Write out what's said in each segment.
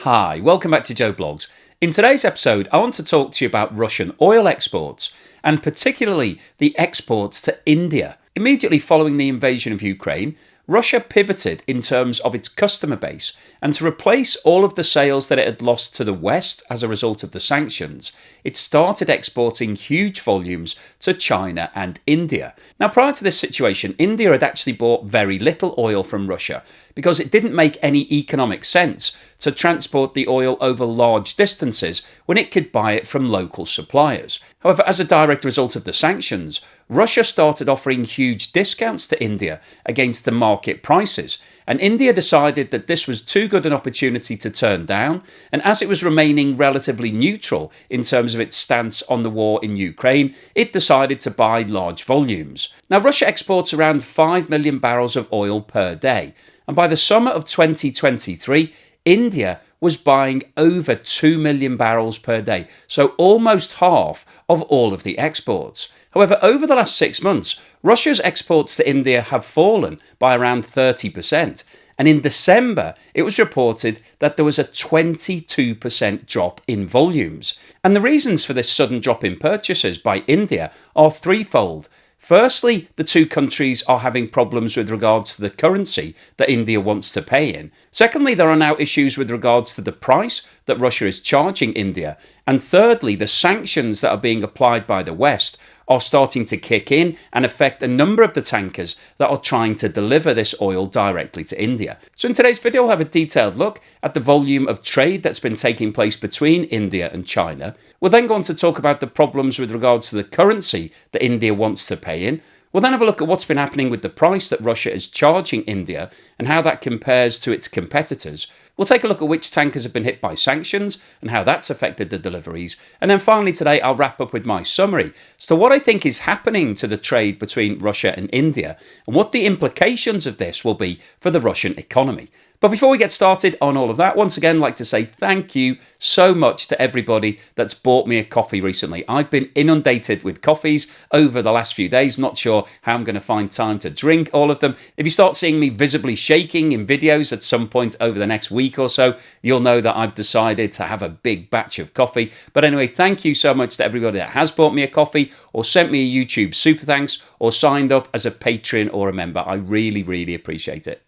Hi, welcome back to Joe Blogs. In today's episode, I want to talk to you about Russian oil exports, and particularly the exports to India. Immediately following the invasion of Ukraine, Russia pivoted in terms of its customer base, and to replace all of the sales that it had lost to the West as a result of the sanctions, it started exporting huge volumes to China and India. Now, prior to this situation, India had actually bought very little oil from Russia because it didn't make any economic sense to transport the oil over large distances when it could buy it from local suppliers. However, as a direct result of the sanctions, Russia started offering huge discounts to India against the market prices, and India decided that this was too good an opportunity to turn down, and as it was remaining relatively neutral in terms of its stance on the war in Ukraine, it decided to buy large volumes. Now, Russia exports around 5 million barrels of oil per day, and by the summer of 2023, India was buying over 2 million barrels per day, so almost half of all of the exports. However, over the last 6 months, Russia's exports to India have fallen by around 30%, and in December it was reported that there was a 22% drop in volumes. And the reasons for this sudden drop in purchases by India are threefold. Firstly, the two countries are having problems with regards to the currency that India wants to pay in. Secondly, there are now issues with regards to the price that Russia is charging India. And thirdly, the sanctions that are being applied by the West are starting to kick in and affect a number of the tankers that are trying to deliver this oil directly to India. So in today's video, I'll have a detailed look at the volume of trade that's been taking place between India and China. We'll then go on to talk about the problems with regards to the currency that India wants to pay in. We'll then have a look at what's been happening with the price that Russia is charging India and how that compares to its competitors. We'll take a look at which tankers have been hit by sanctions and how that's affected the deliveries. And then finally today, I'll wrap up with my summary as to what I think is happening to the trade between Russia and India and what the implications of this will be for the Russian economy. But before we get started on all of that, once again, I'd like to say thank you so much to everybody that's bought me a coffee recently. I've been inundated with coffees over the last few days. Not sure how I'm going to find time to drink all of them. If you start seeing me visibly shaking in videos at some point over the next week or so, you'll know that I've decided to have a big batch of coffee. But anyway, thank you so much to everybody that has bought me a coffee or sent me a YouTube super thanks or signed up as a patron or a member. I really, really appreciate it.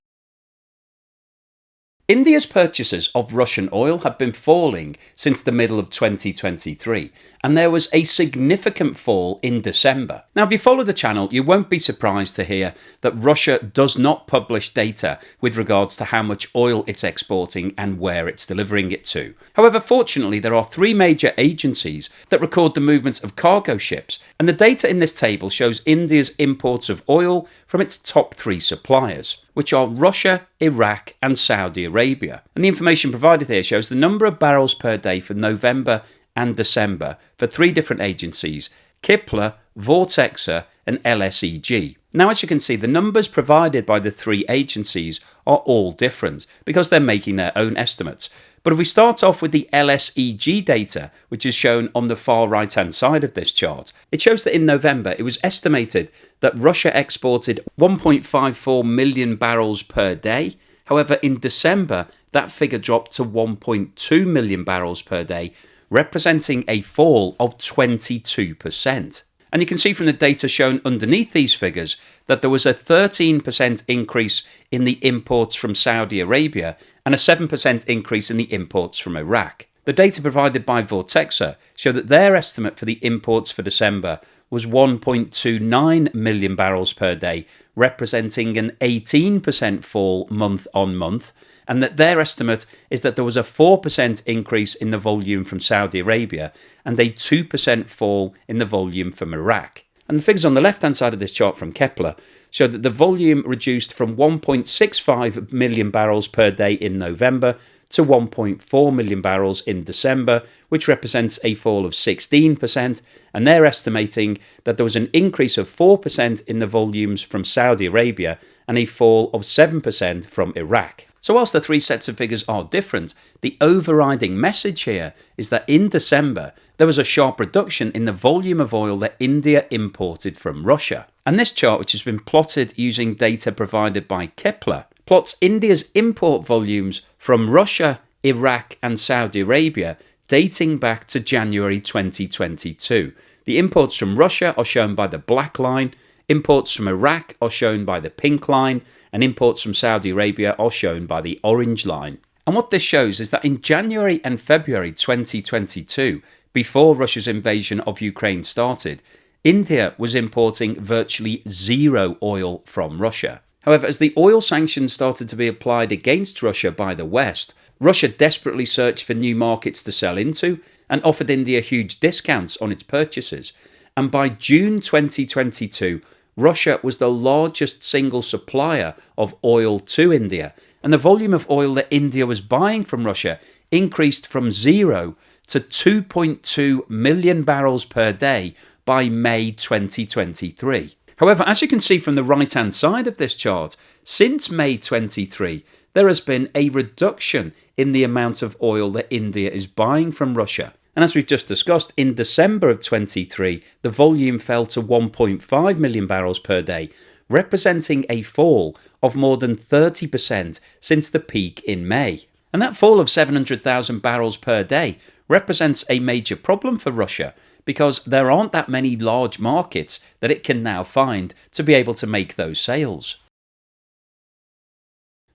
India's purchases of Russian oil have been falling since the middle of 2023, and there was a significant fall in December. Now, if you follow the channel, you won't be surprised to hear that Russia does not publish data with regards to how much oil it's exporting and where it's delivering it to. However, fortunately, there are 3 major agencies that record the movements of cargo ships, and the data in this table shows India's imports of oil from its top 3 suppliers, which are Russia, Iraq and Saudi Arabia. And the information provided here shows the number of barrels per day for November and December for 3 different agencies: Kepler, Vortexa and LSEG. Now, as you can see, the numbers provided by the 3 agencies are all different because they're making their own estimates. But if we start off with the LSEG data, which is shown on the far right hand side of this chart, it shows that in November it was estimated that Russia exported 1.54 million barrels per day. However, in December that figure dropped to 1.2 million barrels per day, representing a fall of 22%. And you can see from the data shown underneath these figures that there was a 13% increase in the imports from Saudi Arabia and a 7% increase in the imports from Iraq. The data provided by Vortexa show that their estimate for the imports for December was 1.29 million barrels per day, representing an 18% fall month on month, and that their estimate is that there was a 4% increase in the volume from Saudi Arabia and a 2% fall in the volume from Iraq. And the figures on the left-hand side of this chart from Kepler show that the volume reduced from 1.65 million barrels per day in November to 1.4 million barrels in December, which represents a fall of 16%, and they're estimating that there was an increase of 4% in the volumes from Saudi Arabia and a fall of 7% from Iraq. So whilst the 3 sets of figures are different, the overriding message here is that in December there was a sharp reduction in the volume of oil that India imported from Russia. And this chart, which has been plotted using data provided by Kepler, plots India's import volumes from Russia, Iraq and Saudi Arabia dating back to January 2022. The imports from Russia are shown by the black line, imports from Iraq are shown by the pink line, and imports from Saudi Arabia are shown by the orange line. And what this shows is that in January and February 2022, before Russia's invasion of Ukraine started, India was importing virtually zero oil from Russia. However, as the oil sanctions started to be applied against Russia by the West, Russia desperately searched for new markets to sell into and offered India huge discounts on its purchases. And by June 2022, Russia was the largest single supplier of oil to India, and the volume of oil that India was buying from Russia increased from 0 to 2.2 million barrels per day by May 2023. However, as you can see from the right-hand side of this chart, since May 23, there has been a reduction in the amount of oil that India is buying from Russia. And as we've just discussed, in December of 23, the volume fell to 1.5 million barrels per day, representing a fall of more than 30% since the peak in May. And that fall of 700,000 barrels per day represents a major problem for Russia, because there aren't that many large markets that it can now find to be able to make those sales.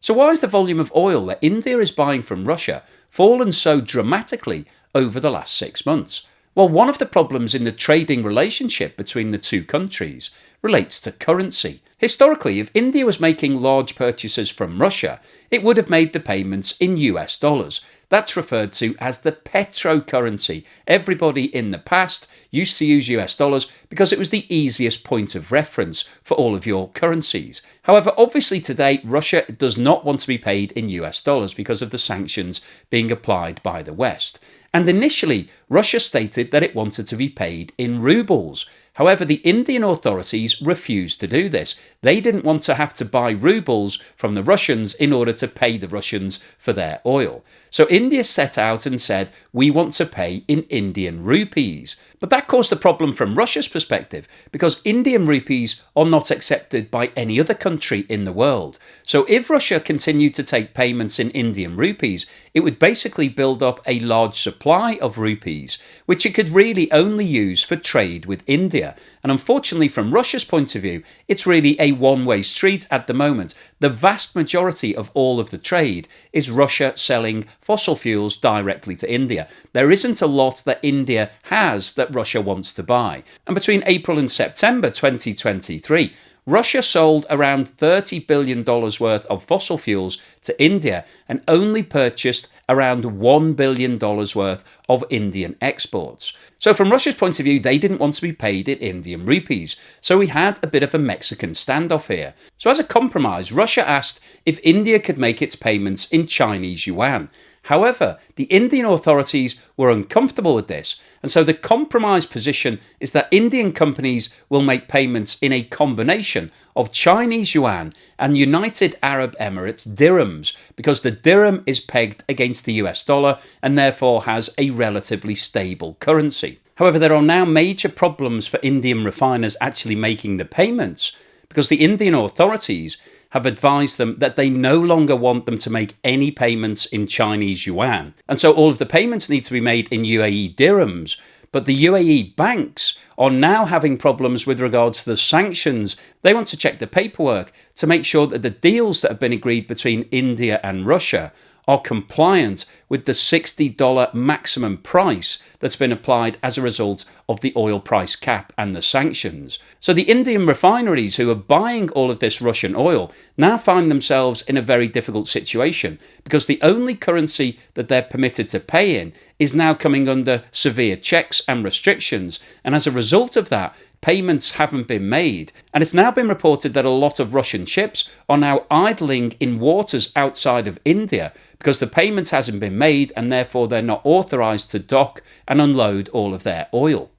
So why is the volume of oil that India is buying from Russia fallen so dramatically over the last 6 months? Well, one of the problems in the trading relationship between the two countries relates to currency. Historically, if India was making large purchases from Russia, it would have made the payments in US dollars. That's referred to as the petrocurrency. Everybody in the past used to use US dollars because it was the easiest point of reference for all of your currencies. However, obviously today, Russia does not want to be paid in US dollars because of the sanctions being applied by the West. And initially, Russia stated that it wanted to be paid in rubles. However, the Indian authorities refused to do this. They didn't want to have to buy rubles from the Russians in order to pay the Russians for their oil. So India set out and said, we want to pay in Indian rupees. But that caused a problem from Russia's perspective, because Indian rupees are not accepted by any other country in the world. So if Russia continued to take payments in Indian rupees, it would basically build up a large supply of rupees, which it could really only use for trade with India. And unfortunately, from Russia's point of view, it's really a one-way street at the moment. The vast majority of all of the trade is Russia selling fossil fuels directly to India. There isn't a lot that India has that Russia wants to buy. And between April and September 2023, Russia sold around $30 billion worth of fossil fuels to India and only purchased around $1 billion worth of Indian exports. So from Russia's point of view, they didn't want to be paid in Indian rupees. So we had a bit of a Mexican standoff here. So as a compromise, Russia asked if India could make its payments in Chinese yuan. However, the Indian authorities were uncomfortable with this, and so the compromise position is that Indian companies will make payments in a combination of Chinese yuan and United Arab Emirates dirhams, because the dirham is pegged against the US dollar and therefore has a relatively stable currency. However, there are now major problems for Indian refiners actually making the payments, because the Indian authorities have advised them that they no longer want them to make any payments in Chinese yuan. And so all of the payments need to be made in UAE dirhams. But the UAE banks are now having problems with regards to the sanctions. They want to check the paperwork to make sure that the deals that have been agreed between India and Russia are compliant with the $60 maximum price that's been applied as a result of the oil price cap and the sanctions. So the Indian refineries who are buying all of this Russian oil now find themselves in a very difficult situation, because the only currency that they're permitted to pay in is now coming under severe checks and restrictions. And as a result of that, payments haven't been made, and it's now been reported that a lot of Russian ships are now idling in waters outside of India because the payment hasn't been made, and therefore they're not authorised to dock and unload all of their oil.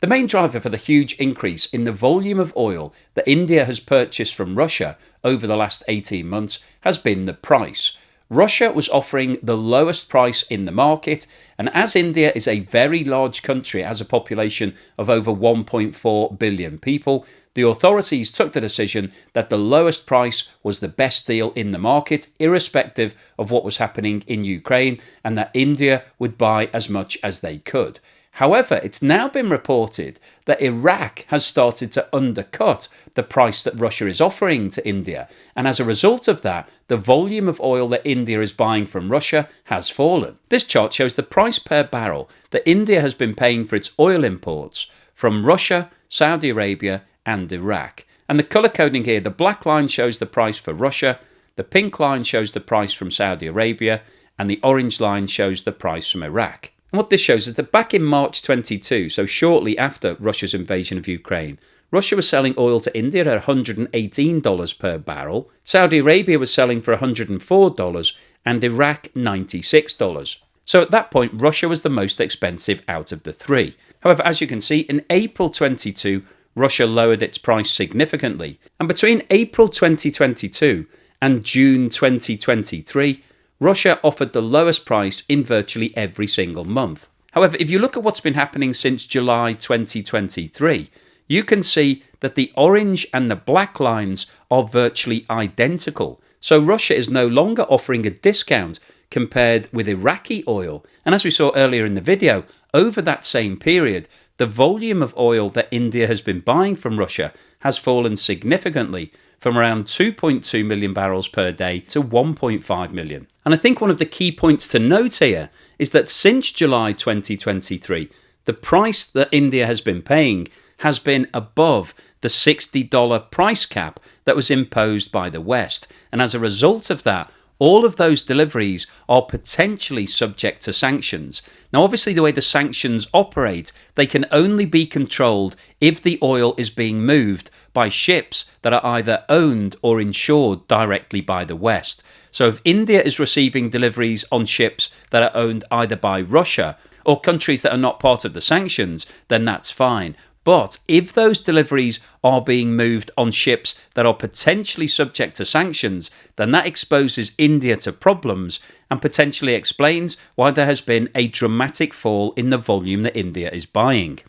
The main driver for the huge increase in the volume of oil that India has purchased from Russia over the last 18 months has been the price. Russia was offering the lowest price in the market, and as India is a very large country, it has a population of over 1.4 billion people, the authorities took the decision that the lowest price was the best deal in the market, irrespective of what was happening in Ukraine, and that India would buy as much as they could. However, it's now been reported that Iraq has started to undercut the price that Russia is offering to India, and as a result of that, the volume of oil that India is buying from Russia has fallen. This chart shows the price per barrel that India has been paying for its oil imports from Russia, Saudi Arabia, and Iraq. And the colour coding here, the black line shows the price for Russia, the pink line shows the price from Saudi Arabia, and the orange line shows the price from Iraq. And what this shows is that back in March 22, so shortly after Russia's invasion of Ukraine, Russia was selling oil to India at $118 per barrel, Saudi Arabia was selling for $104, and Iraq $96. So at that point, Russia was the most expensive out of the three. However, as you can see, in April 22, Russia lowered its price significantly. And between April 2022 and June 2023, Russia offered the lowest price in virtually every single month. However, if you look at what's been happening since July 2023, you can see that the orange and the black lines are virtually identical. So Russia is no longer offering a discount compared with Iraqi oil. And as we saw earlier in the video, over that same period, the volume of oil that India has been buying from Russia has fallen significantly from around 2.2 million barrels per day to 1.5 million. And I think one of the key points to note here is that since July 2023, the price that India has been paying has been above the $60 price cap that was imposed by the West. And as a result of that, all of those deliveries are potentially subject to sanctions. Now, obviously, the way the sanctions operate, they can only be controlled if the oil is being moved by ships that are either owned or insured directly by the West. So if India is receiving deliveries on ships that are owned either by Russia or countries that are not part of the sanctions, then that's fine. But if those deliveries are being moved on ships that are potentially subject to sanctions, then that exposes India to problems and potentially explains why there has been a dramatic fall in the volume that India is buying.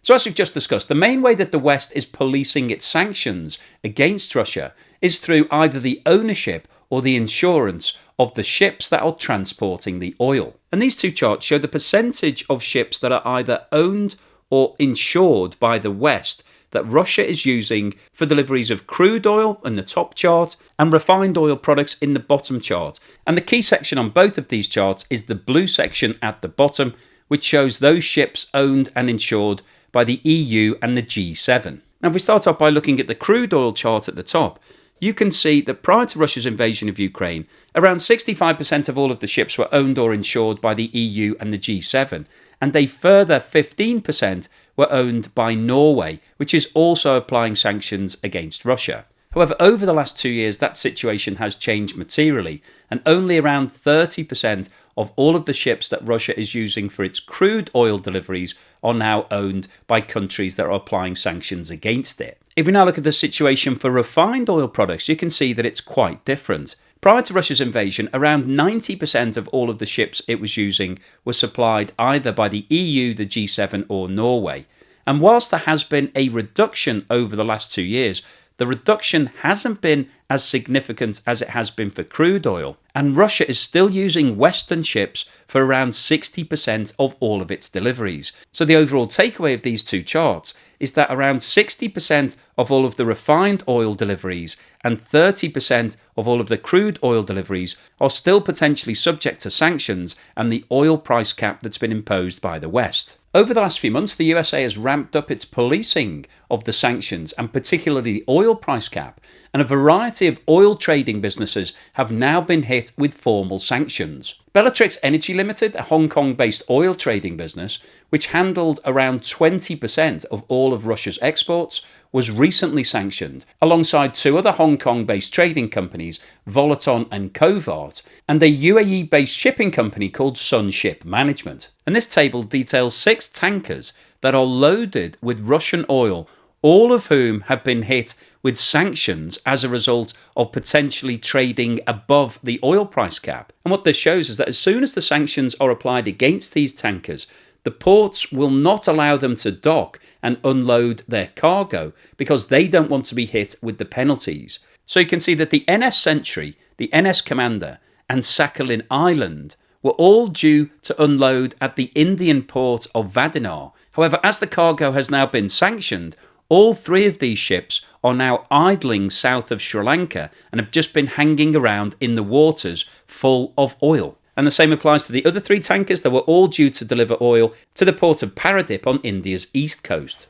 So as we've just discussed, the main way that the West is policing its sanctions against Russia is through either the ownership or the insurance of the ships that are transporting the oil. And these two charts show the percentage of ships that are either owned or insured by the West that Russia is using for deliveries of crude oil in the top chart and refined oil products in the bottom chart. And the key section on both of these charts is the blue section at the bottom, which shows those ships owned and insured by the EU and the G7. Now, if we start off by looking at the crude oil chart at the top, you can see that prior to Russia's invasion of Ukraine, around 65% of all of the ships were owned or insured by the EU and the G7, and a further 15% were owned by Norway, which is also applying sanctions against Russia. However, over the last 2 years, that situation has changed materially, and only around 30% of all of the ships that Russia is using for its crude oil deliveries are now owned by countries that are applying sanctions against it. If we now look at the situation for refined oil products, you can see that it's quite different. Prior to Russia's invasion, around 90% of all of the ships it was using were supplied either by the EU, the G7 or Norway. And whilst there has been a reduction over the last 2 years, the reduction hasn't been as significant as it has been for crude oil. And Russia is still using Western ships for around 60% of all of its deliveries. So the overall takeaway of these two charts is that around 60% of all of the refined oil deliveries and 30% of all of the crude oil deliveries are still potentially subject to sanctions and the oil price cap that's been imposed by the West. Over the last few months, the USA has ramped up its policing of the sanctions and particularly the oil price cap, and a variety of oil trading businesses have now been hit with formal sanctions. Bellatrix Energy Limited, a Hong Kong-based oil trading business, which handled around 20% of all of Russia's exports, was recently sanctioned, alongside two other Hong Kong-based trading companies, Volaton and Covart, and a UAE-based shipping company called Sunship Management. And this table details 6 tankers that are loaded with Russian oil, all of whom have been hit with sanctions as a result of potentially trading above the oil price cap. And what this shows is that as soon as the sanctions are applied against these tankers, the ports will not allow them to dock and unload their cargo because they don't want to be hit with the penalties. So you can see that the NS Sentry, the NS Commander, and Sakhalin Island were all due to unload at the Indian port of Vadinar. However, as the cargo has now been sanctioned, all three of these ships are now idling south of Sri Lanka and have just been hanging around in the waters full of oil. And the same applies to the other three tankers that were all due to deliver oil to the port of Paradip on India's east coast.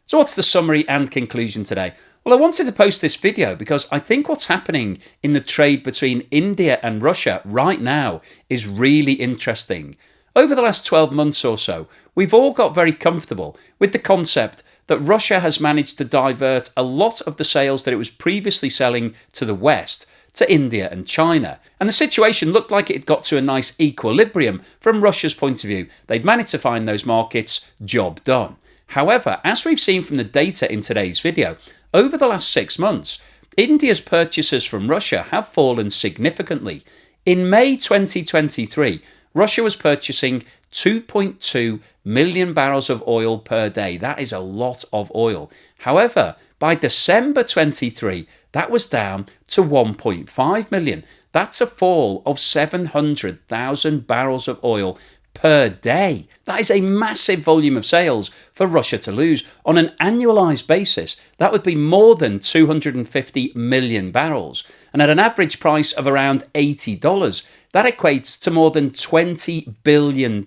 So what's the summary and conclusion today? Well, I wanted to post this video because I think what's happening in the trade between India and Russia right now is really interesting. Over the last 12 months or so, we've all got very comfortable with the concept that Russia has managed to divert a lot of the sales that it was previously selling to the West to India and China. And the situation looked like it got to a nice equilibrium from Russia's point of view. They'd managed to find those markets, job done. However, as we've seen from the data in today's video, over the last 6 months, India's purchases from Russia have fallen significantly. In May 2023, Russia was purchasing 2.2 million barrels of oil per day. That is a lot of oil. However, by December 23, that was down to 1.5 million. That's a fall of 700,000 barrels of oil per day. That is a massive volume of sales for Russia to lose. On an annualized basis, that would be more than 250 million barrels. And at an average price of around $80, that equates to more than $20 billion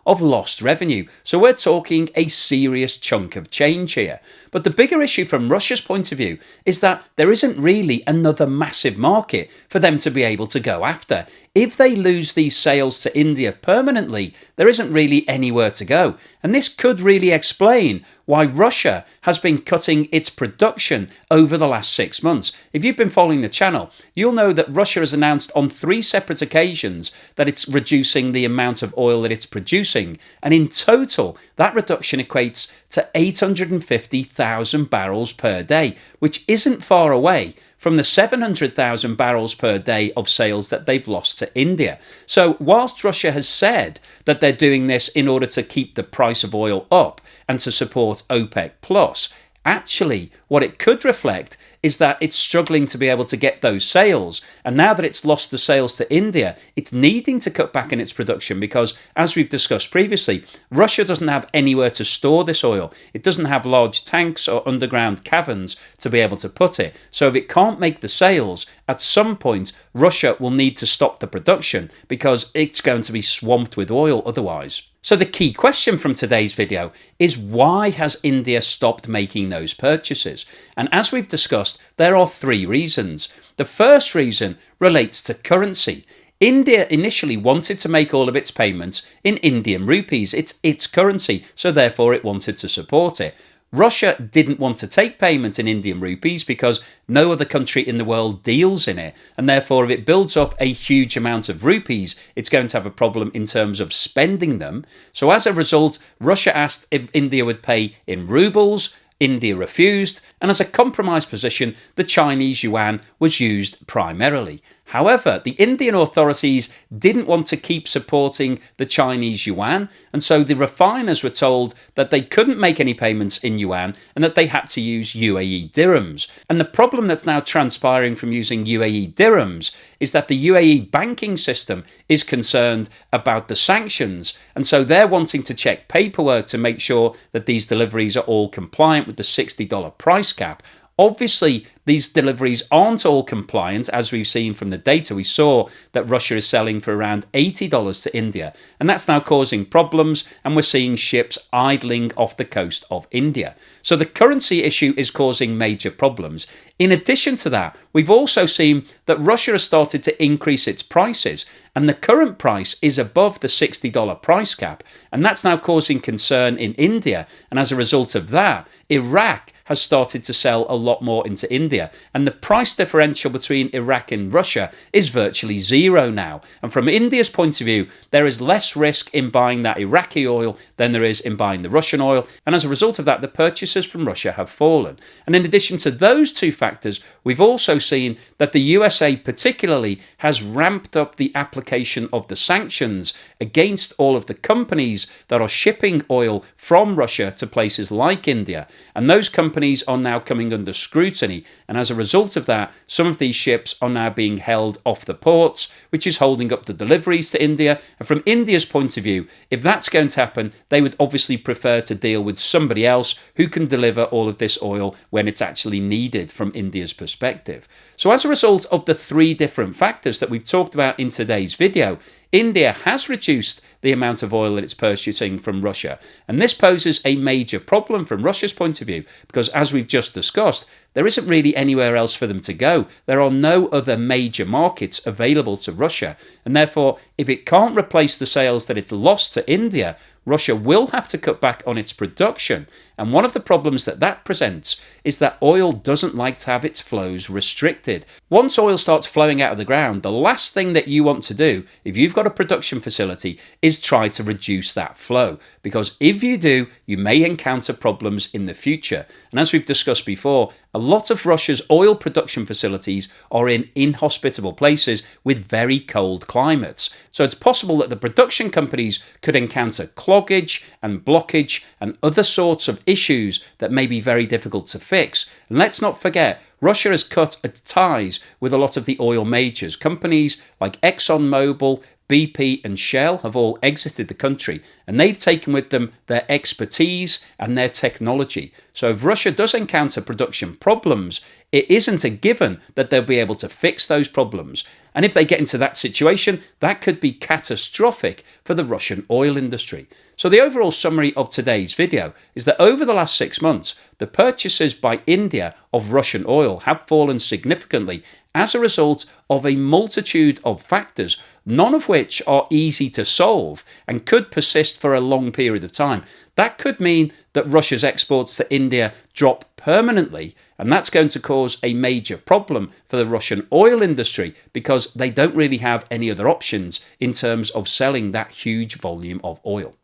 of lost revenue. So we're talking a serious chunk of change here. But the bigger issue from Russia's point of view is that there isn't really another massive market for them to be able to go after. If they lose these sales to India permanently, there isn't really anywhere to go. And this could really explain why Russia has been cutting its production over the last 6 months. If you've been following the channel, you'll know that Russia has announced on 3 separate occasions that it's reducing the amount of oil that it's producing. And in total, that reduction equates to 850,000 barrels per day, which isn't far away from the 700,000 barrels per day of sales that they've lost to India. So whilst Russia has said that they're doing this in order to keep the price of oil up and to support OPEC+, actually what it could reflect is that it's struggling to be able to get those sales. And now that it's lost the sales to India, it's needing to cut back in its production because, as we've discussed previously, Russia doesn't have anywhere to store this oil. It doesn't have large tanks or underground caverns to be able to put it. So if it can't make the sales, at some point, Russia will need to stop the production because it's going to be swamped with oil otherwise. So the key question from today's video is, why has India stopped making those purchases? And as we've discussed, there are 3 reasons. The first reason relates to currency. India initially wanted to make all of its payments in Indian rupees. It's its currency, so therefore it wanted to support it. Russia didn't want to take payment in Indian rupees because no other country in the world deals in it, and therefore if it builds up a huge amount of rupees, it's going to have a problem in terms of spending them. So as a result, Russia asked if India would pay in rubles. India refused, and as a compromise position, the Chinese yuan was used primarily. However, the Indian authorities didn't want to keep supporting the Chinese yuan, and so the refiners were told that they couldn't make any payments in yuan and that they had to use UAE dirhams. And the problem that's now transpiring from using UAE dirhams is that the UAE banking system is concerned about the sanctions, and so they're wanting to check paperwork to make sure that these deliveries are all compliant with the $60 price cap. Obviously, these deliveries aren't all compliant, as we've seen from the data. We saw that Russia is selling for around $80 to India, and that's now causing problems, and we're seeing ships idling off the coast of India. So the currency issue is causing major problems. In addition to that, we've also seen that Russia has started to increase its prices, and the current price is above the $60 price cap, and that's now causing concern in India, and as a result of that, Iraq has started to sell a lot more into India, and the price differential between Iraq and Russia is virtually zero now. And from India's point of view, there is less risk in buying that Iraqi oil than there is in buying the Russian oil, and as a result of that, the purchases from Russia have fallen. And in addition to those two factors, we've also seen that the USA particularly has ramped up the application of the sanctions against all of the companies that are shipping oil from Russia to places like India, and those companies are now coming under scrutiny, and as a result of that, some of these ships are now being held off the ports, which is holding up the deliveries to India. And from India's point of view, if that's going to happen, they would obviously prefer to deal with somebody else who can deliver all of this oil when it's actually needed from India's perspective. So as a result of the three different factors that we've talked about in today's video, India has reduced the amount of oil that it's purchasing from Russia. And this poses a major problem from Russia's point of view, because as we've just discussed, there isn't really anywhere else for them to go. There are no other major markets available to Russia. And therefore, if it can't replace the sales that it's lost to India, Russia will have to cut back on its production. And one of the problems that that presents is that oil doesn't like to have its flows restricted. Once oil starts flowing out of the ground, the last thing that you want to do, if you've got a production facility, is try to reduce that flow. Because if you do, you may encounter problems in the future. And as we've discussed before, a lot of Russia's oil production facilities are in inhospitable places with very cold climates. So it's possible that the production companies could encounter cloggage and blockage and other sorts of issues that may be very difficult to fix. And let's not forget, Russia has cut its ties with a lot of the oil majors. Companies like ExxonMobil, BP and Shell have all exited the country, and they've taken with them their expertise and their technology. So if Russia does encounter production problems, it isn't a given that they'll be able to fix those problems. And if they get into that situation, that could be catastrophic for the Russian oil industry. So the overall summary of today's video is that over the last 6 months, the purchases by India of Russian oil have fallen significantly as a result of a multitude of factors, none of which are easy to solve and could persist for a long period of time. That could mean that Russia's exports to India drop permanently, and that's going to cause a major problem for the Russian oil industry because they don't really have any other options in terms of selling that huge volume of oil.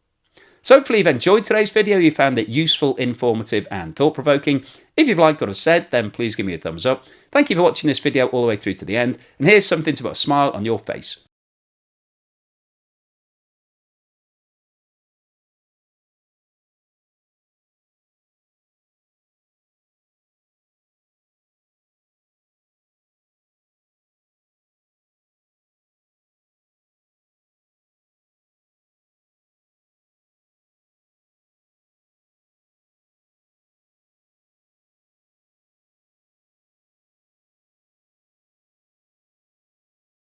So hopefully you've enjoyed today's video, you found it useful, informative and thought-provoking. If you've liked what I've said, then please give me a thumbs up. Thank you for watching this video all the way through to the end, and here's something to put a smile on your face.